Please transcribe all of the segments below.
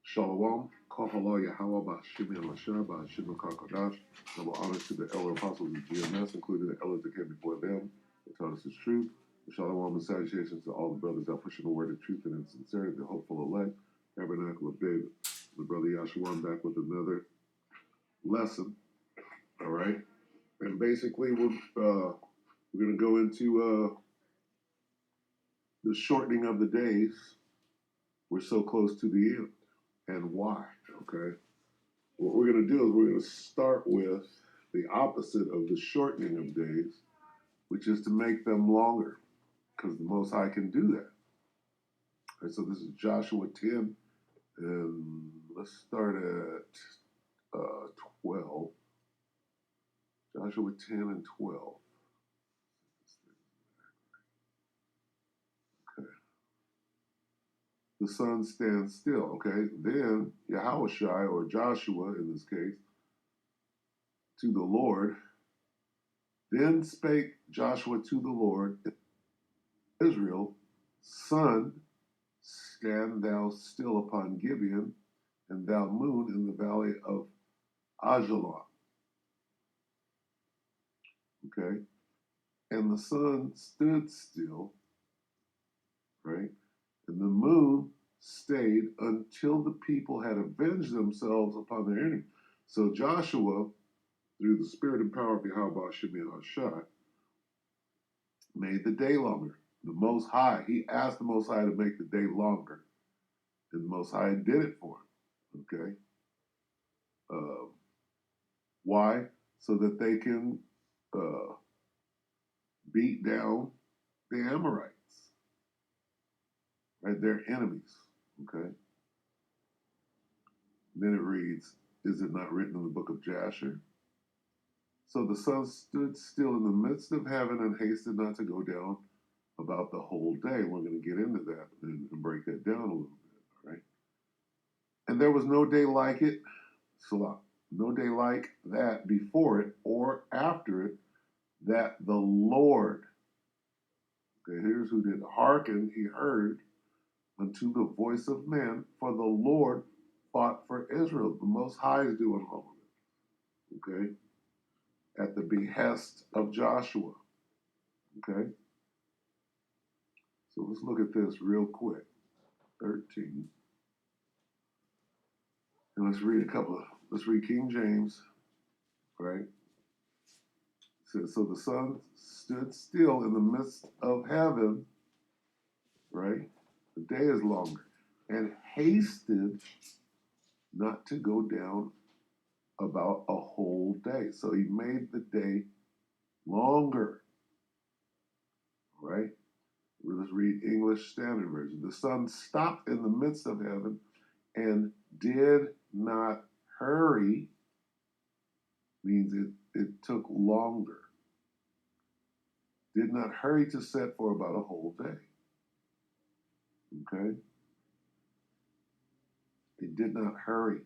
Shalom, Kahalo Yahweh Bashim Yamashah Bashim Kakadash. Double honors to the elder apostles of GMS, including the elders that came before them, that taught us his truth. Shalom and salutations to all the brothers that pushing the word of truth and in sincerity, the hopeful elect, Tabernacle of David. The brother Yahshua back with another lesson. All right, and basically we're going to go into the shortening of the days. We're so close to the end, and why? Okay. What we're going to do is we're going to start with the opposite of the shortening of days, which is to make them longer, because the Most High can do that. And so this is Joshua 10, and let's start at 12. Joshua 10 and 12. Okay. The sun stands still, okay? Then Yahushai, or Joshua in this case, to the Lord. Then spake Joshua to the Lord, Israel, sun, stand thou still upon Gibeon, and thou moon in the valley of Ajalon. Okay? And the sun stood still, right? And the moon stayed until the people had avenged themselves upon their enemy. So Joshua, through the spirit and power of Yahweh Shemi Hashai, made the day longer. The Most High, he asked the Most High to make the day longer, and the Most High did it for him. Okay? Why? So that they can beat down the Amorites, right? Their enemies. Okay? Then it reads, is it not written in the book of Jasher? So the sun stood still in the midst of heaven and hasted not to go down about the whole day. We're going to get into that and break that down a little bit, all right? And there was no day like it, Salah, no day like that before it or after it, that the Lord, okay, here's who did hearken, he heard unto the voice of men, for the Lord fought for Israel. The Most High is doing all of it, okay, at the behest of Joshua, okay? So let's look at this real quick. 13. And let's read King James, right? It says, so the sun stood still in the midst of heaven, right? The day is longer, and hasted not to go down about a whole day. So he made the day longer, right? Let's read English Standard Version. The sun stopped in the midst of heaven and did not hurry, means it took longer. Did not hurry to set for about a whole day. Okay? It did not hurry.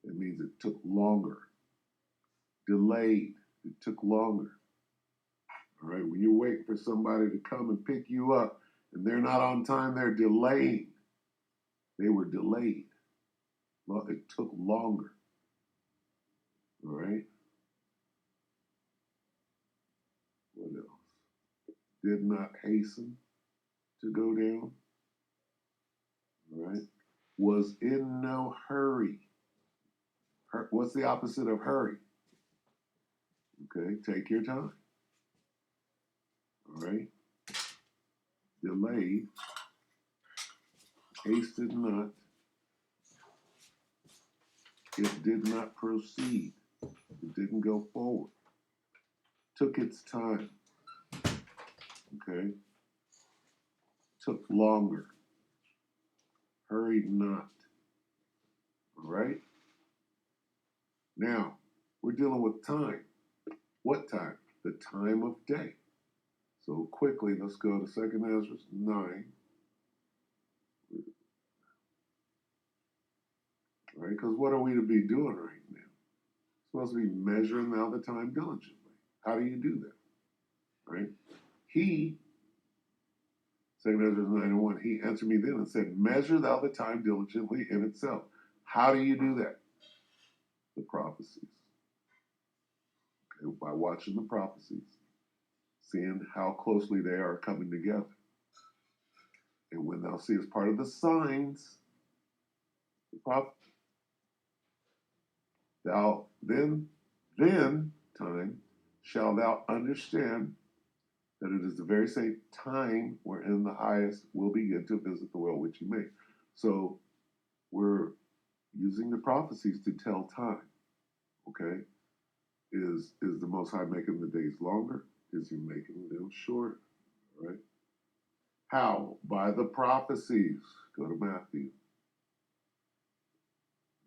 It means it took longer. Delayed. It took longer. All right? When you're waiting for somebody to come and pick you up and they're not on time, they're delaying. They were delayed. Well, it took longer. All right? What else? Did not hasten to go down. All right? Was in no hurry. What's the opposite of hurry? Okay, take your time. All right? Delayed, hasted not, it did not proceed, it didn't go forward, took its time, okay? Took longer, hurried not, all right? Now, we're dealing with time. What time? The time of day. So quickly, let's go to 2nd Ezra 9. All right, because what are we to be doing right now? We're supposed to be measuring now the time diligently. How do you do that? Right? He 2 Ezra 9:1. He answered me then and said, measure thou the time diligently in itself. How do you do that? The prophecies. Okay, by watching the prophecies, seeing how closely they are coming together. And when thou seest part of the signs, the prophet, thou then time shall thou understand that it is the very same time wherein the highest will begin to visit the world which he made. So we're using the prophecies to tell time. Okay? Is the Most High making the days longer? Is he making them shorter? All right? How? By the prophecies. Go to Matthew.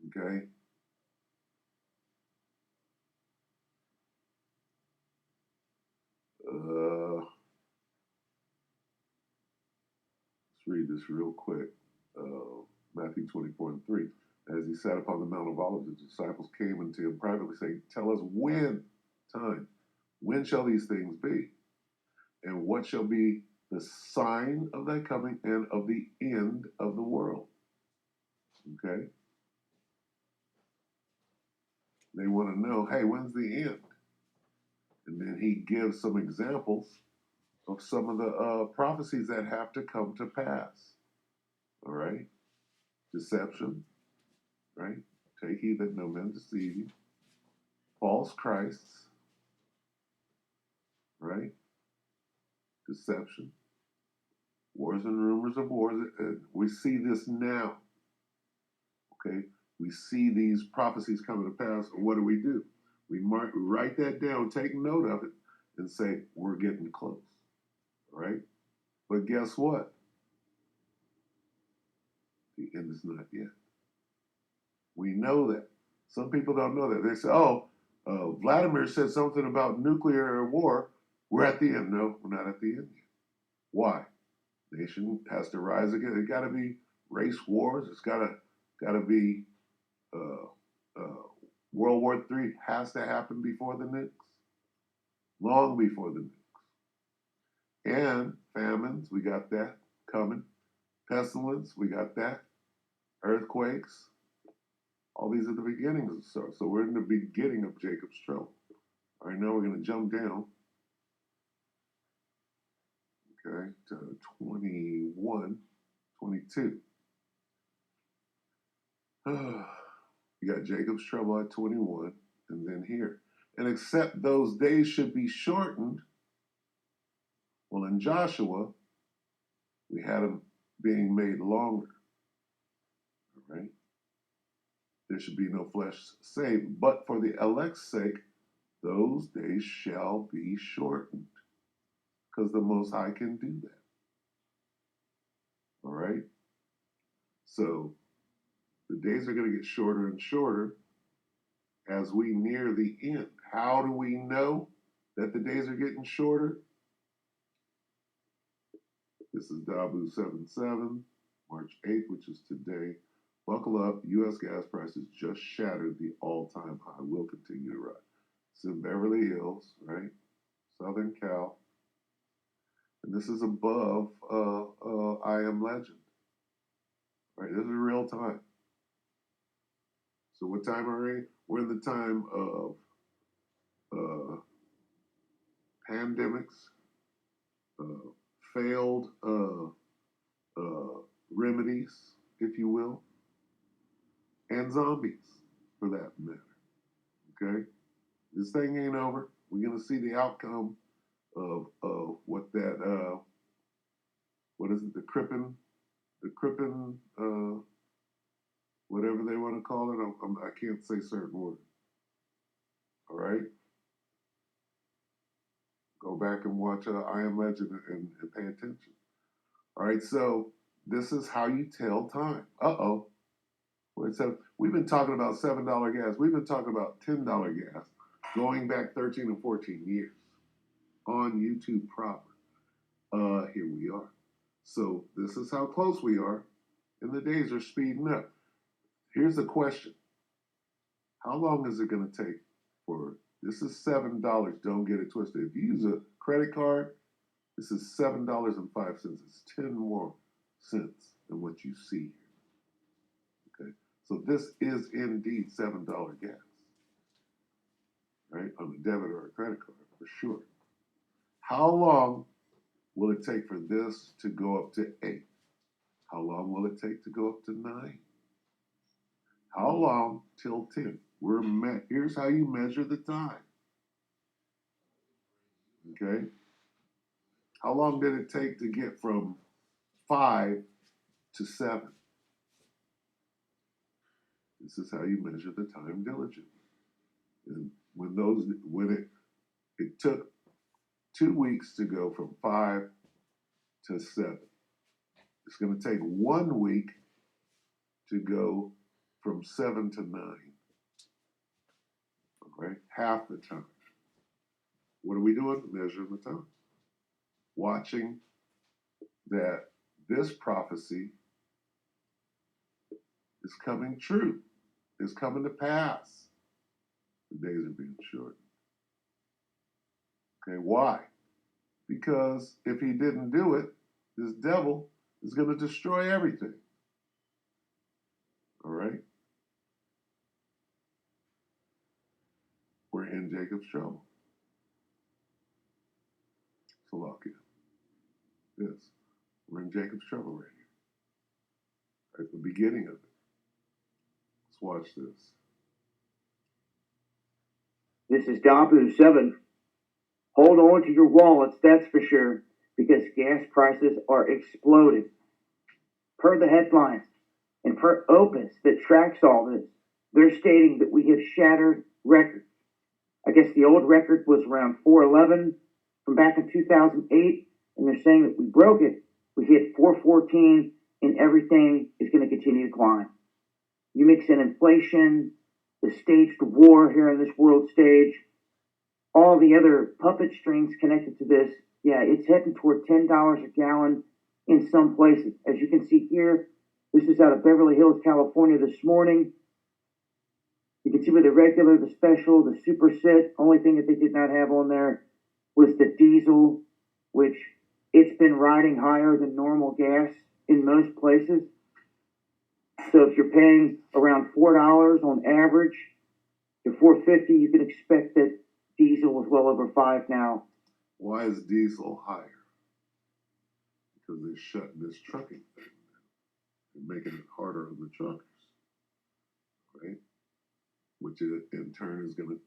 Okay? Let's read this real quick. Matthew 24:3. As he sat upon the Mount of Olives, his disciples came unto him privately, saying, tell us when time. When shall these things be? And what shall be the sign of thy coming and of the end of the world? Okay? They want to know, hey, when's the end? And then he gives some examples of some of the prophecies that have to come to pass. All right? Deception, right? Take heed that no man deceive you. False Christs, right? Deception. Wars and rumors of wars. We see this now. Okay? We see these prophecies coming to pass. What do? We write that down, take note of it, and say, we're getting close. All right? But guess what? The end is not yet. We know that. Some people don't know that. They say, Vladimir said something about nuclear war. We're at the end. No, we're not at the end yet. Why? Nation has to rise again. It got to be race wars. It's got to be World War III has to happen before the nukes, long before the nukes. And famines, we got that coming. Pestilence, we got that. Earthquakes, all these are the beginnings of stuff. So we're in the beginning of Jacob's trouble. All right, now we're going to jump down, okay, to 21, 22. You got Jacob's trouble at 21, and then here. And except those days should be shortened, well, in Joshua, we had them being made longer. All right? There should be no flesh saved, but for the elect's sake, those days shall be shortened, because the Most High can do that. All right? So the days are going to get shorter and shorter as we near the end. How do we know that the days are getting shorter? This is Dabu 77, March 8th, which is today. Buckle up. U.S. gas prices just shattered the all-time high. Will continue to rise. It's in Beverly Hills, right? Southern Cal. And this is above I Am Legend. Right? This is real time. So what time are we? We're in the time of pandemics, failed remedies, if you will, and zombies, for that matter. Okay? This thing ain't over. We're going to see the outcome of what that, what is it, the Crippen, whatever they want to call it. I can't say certain words. All right? Go back and watch I Am Legend and pay attention. All right, so this is how you tell time. Uh-oh. We've been talking about $7 gas. We've been talking about $10 gas going back 13 and 14 years on YouTube proper. Here we are. So this is how close we are, and the days are speeding up. Here's the question. How long is it going to take for, this is $7, don't get it twisted. If you use a credit card, This is $7.05. It's 10 more cents than what you see here. Okay, so this is indeed $7 gas, right, on a debit or a credit card for sure. How long will it take for this to go up to 8? How long will it take to go up to 9? How long till 10? Here's how you measure the time. Okay? How long did it take to get from 5 to 7? This is how you measure the time diligently. And when it took 2 weeks to go from 5 to 7. It's going to take 1 week to go from 7 to 9. Okay? Half the time. What are we doing? Measuring the time. Watching that this prophecy is coming true, is coming to pass. The days are being shortened. Okay, why? Because if he didn't do it, this devil is going to destroy everything. All right? We're in Jacob's trouble. Salakia. Yes. We're in Jacob's trouble right here. At the beginning of it. Let's watch this. This is Dabu 7. Hold on to your wallets, that's for sure, because gas prices are exploding. Per the headlines and per Opus that tracks all this, they're stating that we have shattered records. I guess the old record was around 411 from back in 2008, and they're saying that we broke it. We hit 414, and everything is going to continue to climb. You mix in inflation, the staged war here on this world stage, all the other puppet strings connected to this, yeah, it's heading toward $10 a gallon in some places. As you can see here, this is out of Beverly Hills, California this morning. You can see where the regular, the special, the super sit, only thing that they did not have on there was the diesel, which it's been riding higher than normal gas in most places. So if you're paying around $4 on average to $4.50, you can expect that diesel is well over $5 now. Why is diesel higher? Because they're shutting this trucking thing down and making it harder on the truckers, right? Which in turn is going to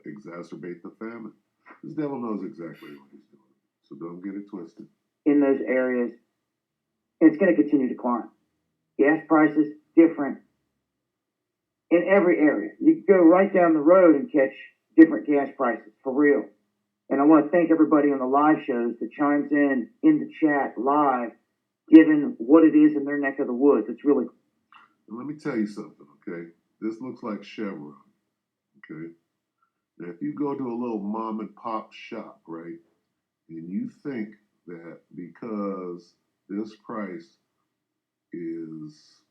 exacerbate the famine. This devil knows exactly what he's doing, so don't get it twisted. In those areas, and it's going to continue to climb. Gas prices different in every area. You can go right down the road and catch different gas prices for real. And I want to thank everybody on the live shows that chimes in the chat live, given what it is in their neck of the woods. It's really. And let me tell you something, okay? This looks like Chevron, okay? Now, if you go to a little mom and pop shop, right, and you think that because this price is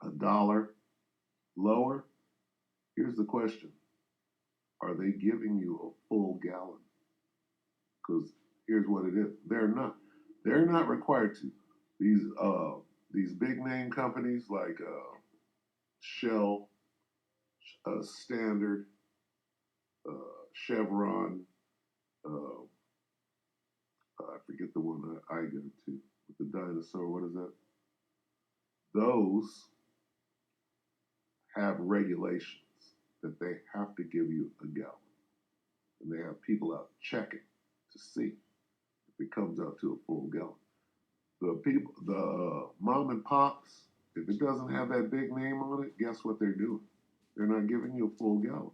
$1 lower, here's the question. Are they giving you a full gallon? Because here's what it is. They're not. They're not required to. These big name companies like Shell, Standard, Chevron, I forget the one that I go to with the dinosaur. What is that? Those have regulations that they have to give you a gallon. And they have people out checking to see if it comes out to a full gallon. The mom and pops, if it doesn't have that big name on it, guess what they're doing? They're not giving you a full gallon.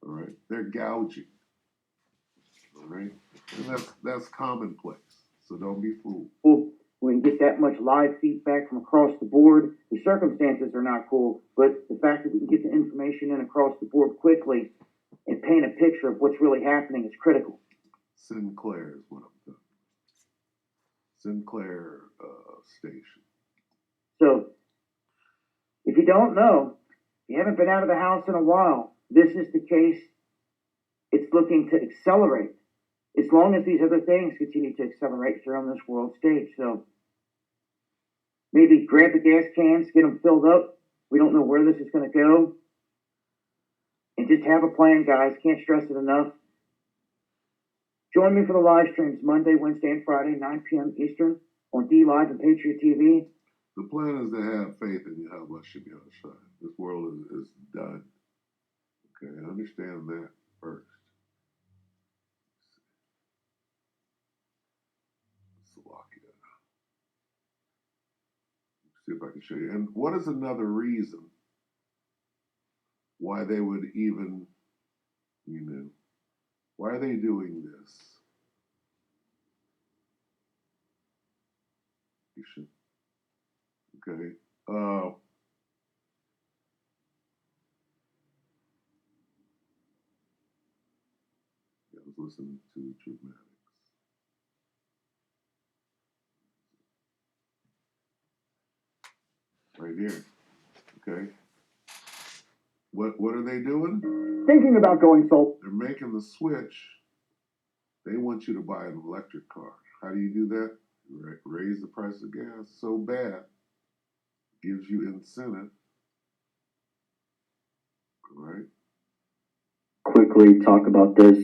All right? They're gouging. All right? And that's commonplace. So don't be fooled. Well, we can get that much live feedback from across the board. The circumstances are not cool, but the fact that we can get the information in across the board quickly and paint a picture of what's really happening is critical. Sinclair is what I'm talking about. Sinclair station. So, if you don't know, you haven't been out of the house in a while, this is the case. It's looking to accelerate. as long as these other things continue to accelerate here on this world stage. So maybe grab the gas cans, get them filled up. We don't know where this is going to go. And just have a plan, guys. Can't stress it enough. Join me for the live streams Monday, Wednesday, and Friday, 9 p.m. Eastern on DLive and Patriot TV. The plan is to have faith in Yahweh Shem Shai. This world is done. Okay, understand that first. Slovakia. See if I can show you. And what is another reason why they would even, why are they doing this? You should. Okay. I was listening to Dramatics. Right here. Okay. What are they doing? Thinking about going solar. They're making the switch. They want you to buy an electric car. How do you do that? Raise the price of gas so bad, gives you incentive. Right. Quickly talk about this,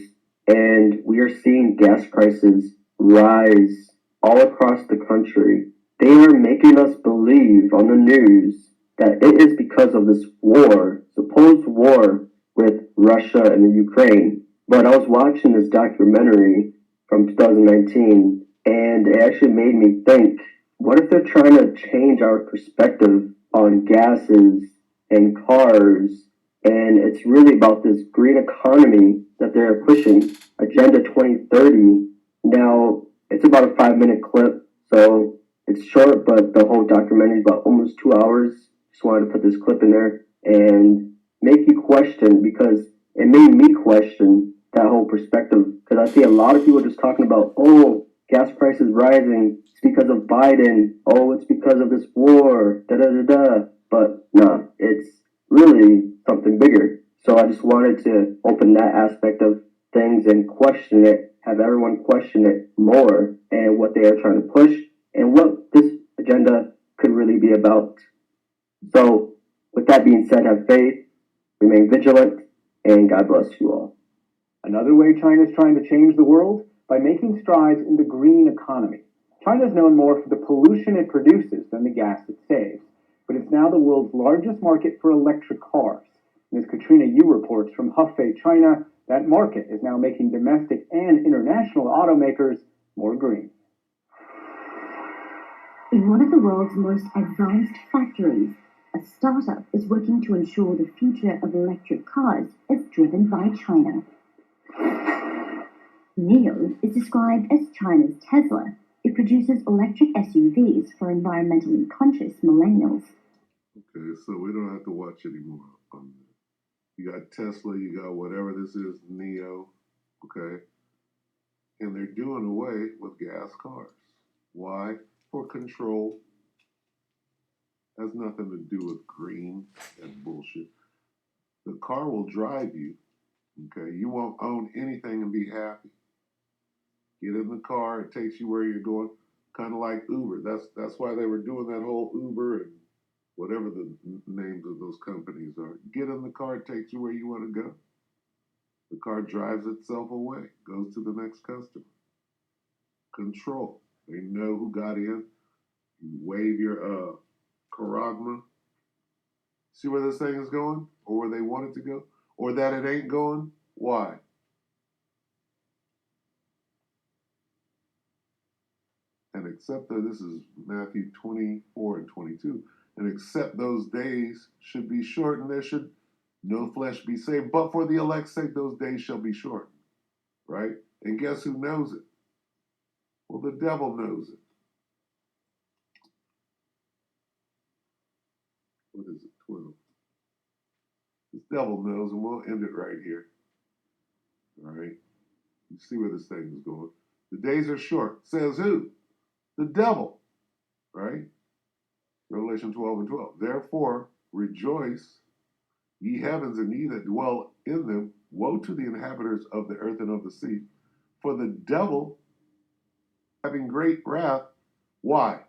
and we are seeing gas prices rise all across the country. They are making us believe on the news that it is because of this war, supposed war with Russia and the Ukraine. But I was watching this documentary from 2019, and it actually made me think, what if they're trying to change our perspective on gases and cars? And it's really about this green economy that they're pushing, Agenda 2030. Now, it's about a 5-minute clip, so it's short, but the whole documentary is about almost 2 hours. Just wanted to put this clip in there and make you question, because it made me question that whole perspective. Because I see a lot of people just talking about, oh, gas prices rising, it's because of Biden. Oh, it's because of this war, da-da-da-da. But no, it's really something bigger. So I just wanted to open that aspect of things and question it, have everyone question it more, and what they are trying to push and what this agenda could really be about. So with that being said, have faith, remain vigilant, and God bless you all. Another way China is trying to change the world? By making strides in the green economy. China is known more for the pollution it produces than the gas it saves, but it's now the world's largest market for electric cars. And as Katrina Yu reports from Hefei, China, that market is now making domestic and international automakers more green. In one of the world's most advanced factories, a startup is working to ensure the future of electric cars is driven by China. NIO is described as China's Tesla. It produces electric SUVs for environmentally conscious millennials. Okay, so we don't have to watch anymore on that. You got Tesla, you got whatever this is, NIO, okay? And they're doing away with gas cars. Why? For control. Has nothing to do with green and bullshit. The car will drive you, okay? You won't own anything and be happy. Get in the car, it takes you where you're going, kind of like Uber. That's why they were doing that whole Uber and whatever the names of those companies are. Get in the car, it takes you where you want to go. The car drives itself away, goes to the next customer. Control. They know who got in. You wave your charagma. See where this thing is going? Or where they want it to go? Or that it ain't going? Why? And except that this is Matthew 24 and 22, and except those days should be shortened, there should no flesh be saved. But for the elect's sake, those days shall be shortened. Right? And guess who knows it? Well, the devil knows it. What is it? 12. This devil knows, and we'll end it right here. All right? You see where this thing is going. The days are short. Says who? The devil. Right? Revelation 12 and 12. Therefore, rejoice, ye heavens, and ye that dwell in them. Woe to the inhabitants of the earth and of the sea. for the devil having great wrath. Why?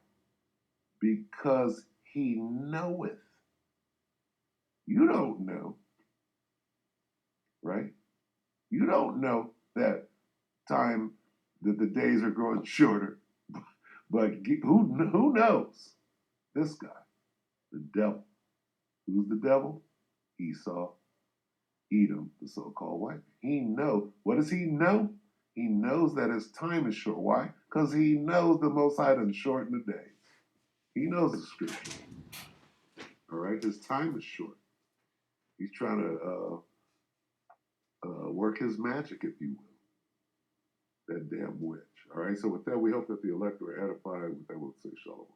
Because he knoweth. You don't know, right? You don't know that time that the days are growing shorter. But who knows? This guy, the devil. Who's the devil? Esau, Edom, the so-called white. He knows. What does he know? He knows that his time is short. Why? Because he knows the Most High doesn't shorten the days. He knows the scripture. All right, his time is short. He's trying to work his magic, if you will. That damn witch. All right. So with that, we hope that the elect were edified. With that, we'll say shalom.